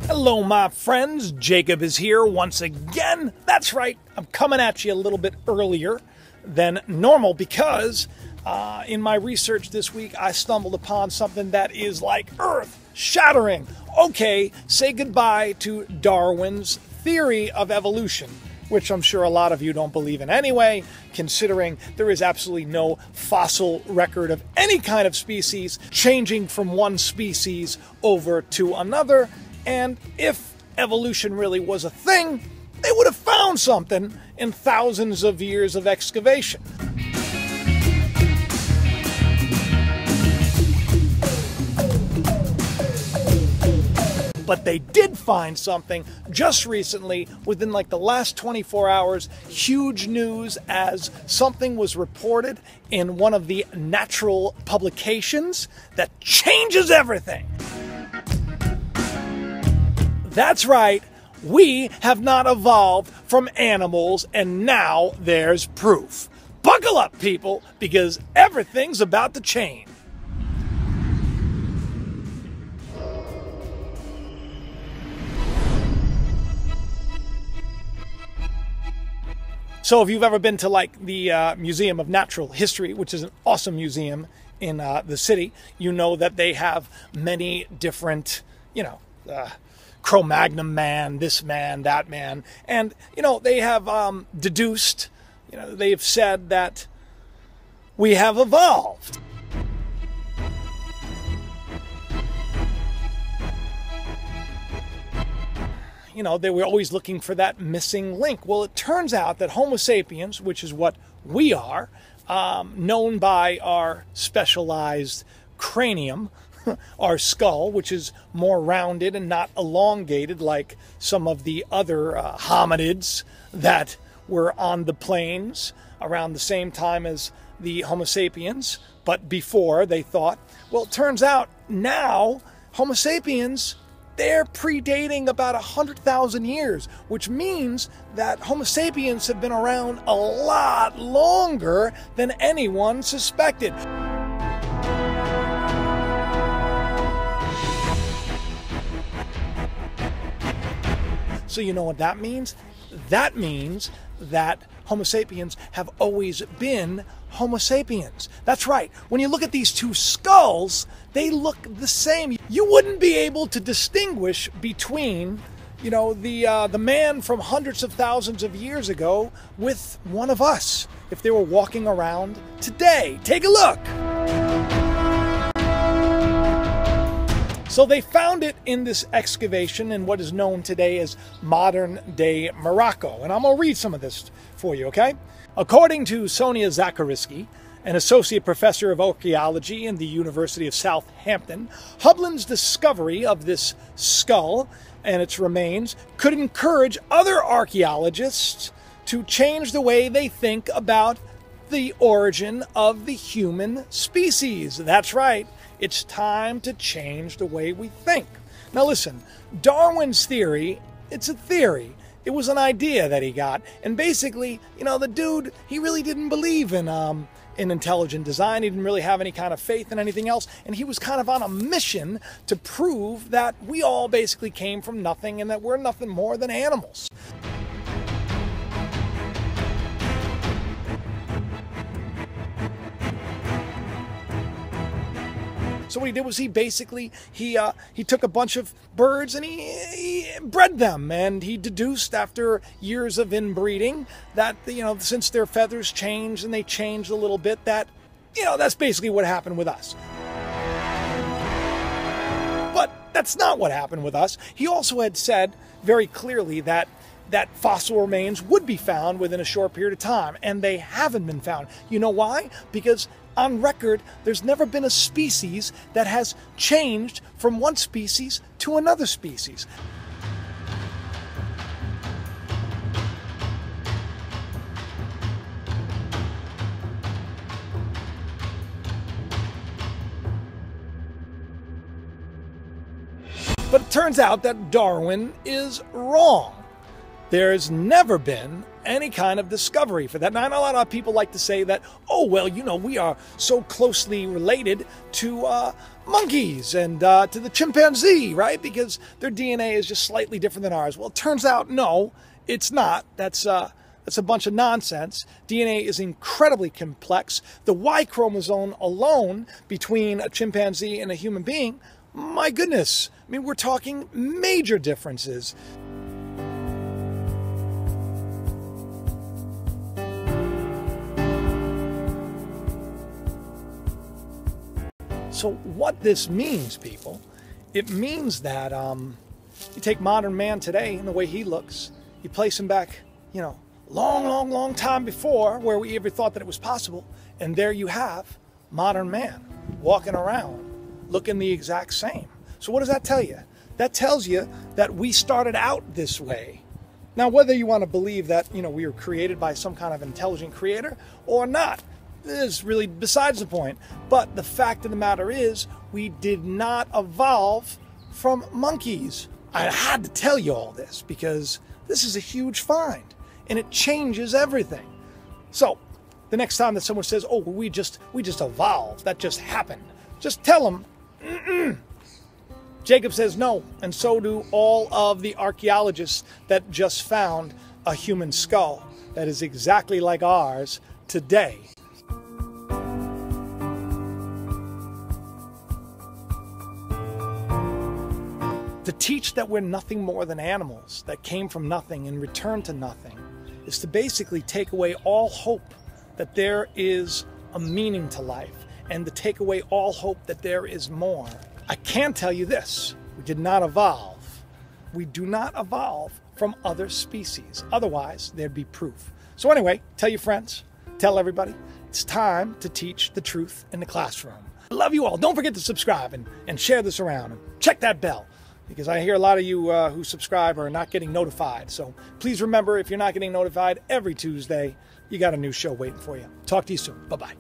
Hello, my friends. Jacob is here once again. That's right. I'm coming at you a little bit earlier than normal because in my research this week, I stumbled upon something that is like earth-shattering. Okay, say goodbye to Darwin's theory of evolution, which I'm sure a lot of you don't believe in anyway, considering there is absolutely no fossil record of any kind of species changing from one species over to another. And if evolution really was a thing, they would have found something in thousands of years of excavation. But they did find something just recently, within like the last 24 hours, huge news as something was reported in one of the natural publications that changes everything. That's right, we have not evolved from animals, and now there's proof. Buckle up, people, because everything's about to change. So if you've ever been to like the Museum of Natural History, which is an awesome museum in the city, you know that they have many different, Cro-Magnon man, this man, that man. And, they have deduced, they have said that we have evolved. They were always looking for that missing link. Well, it turns out that Homo sapiens, which is what we are, known by our specialized cranium, our skull, which is more rounded and not elongated like some of the other hominids that were on the plains around the same time as the Homo sapiens, but before they thought. Well, it turns out now Homo sapiens, they're predating about 100,000 years, which means that Homo sapiens have been around a lot longer than anyone suspected. So you know what that means? That means that Homo sapiens have always been Homo sapiens. That's right. When you look at these two skulls, they look the same. You wouldn't be able to distinguish between, the man from hundreds of thousands of years ago with one of us if they were walking around today. Take a look. So they found it in this excavation in what is known today as modern-day Morocco. And I'm going to read some of this for you, okay? According to Sonia Zakariski, an associate professor of archaeology in the University of Southampton, Hublin's discovery of this skull and its remains could encourage other archaeologists to change the way they think about the origin of the human species. That's right. It's time to change the way we think. Now listen, Darwin's theory, it's a theory. It was an idea that he got. And basically, the dude, he really didn't believe in intelligent design. He didn't really have any kind of faith in anything else. And he was kind of on a mission to prove that we all basically came from nothing and that we're nothing more than animals. So what he did was he took a bunch of birds and he bred them, and he deduced after years of inbreeding that since their feathers changed and they changed a little bit, that that's basically what happened with us. But that's not what happened with us. He also had said very clearly that fossil remains would be found within a short period of time, and they haven't been found. You know why? Because on record, there's never been a species that has changed from one species to another species. But it turns out that Darwin is wrong. There's never been any kind of discovery for that. Now, I know a lot of people like to say that, oh, well, we are so closely related to monkeys and to the chimpanzee, right? Because their DNA is just slightly different than ours. Well, it turns out, no, it's not. That's a bunch of nonsense. DNA is incredibly complex. The Y chromosome alone between a chimpanzee and a human being, my goodness, I mean, we're talking major differences. So what this means, people, it means that you take modern man today and the way he looks, you place him back, you know, long time before where we ever thought that it was possible, and there you have modern man walking around looking the exact same. So what does that tell you? That tells you that we started out this way. Now, whether you want to believe that, you know, we were created by some kind of intelligent creator or not, is really besides the point. But the fact of the matter is, we did not evolve from monkeys. I had to tell you all this because this is a huge find and it changes everything. So the next time that someone says, oh, we just evolved, that just happened, just tell them, Jacob says no, and so do all of the archaeologists that just found a human skull that is exactly like ours today. To teach that we're nothing more than animals that came from nothing and returned to nothing is to basically take away all hope that there is a meaning to life and to take away all hope that there is more. I can tell you this, we did not evolve. We do not evolve from other species. Otherwise, there'd be proof. So anyway, tell your friends, tell everybody, it's time to teach the truth in the classroom. I love you all. Don't forget to subscribe and share this around and check that bell, because I hear a lot of you who subscribe are not getting notified. So please remember, if you're not getting notified every Tuesday, you got a new show waiting for you. Talk to you soon. Bye-bye.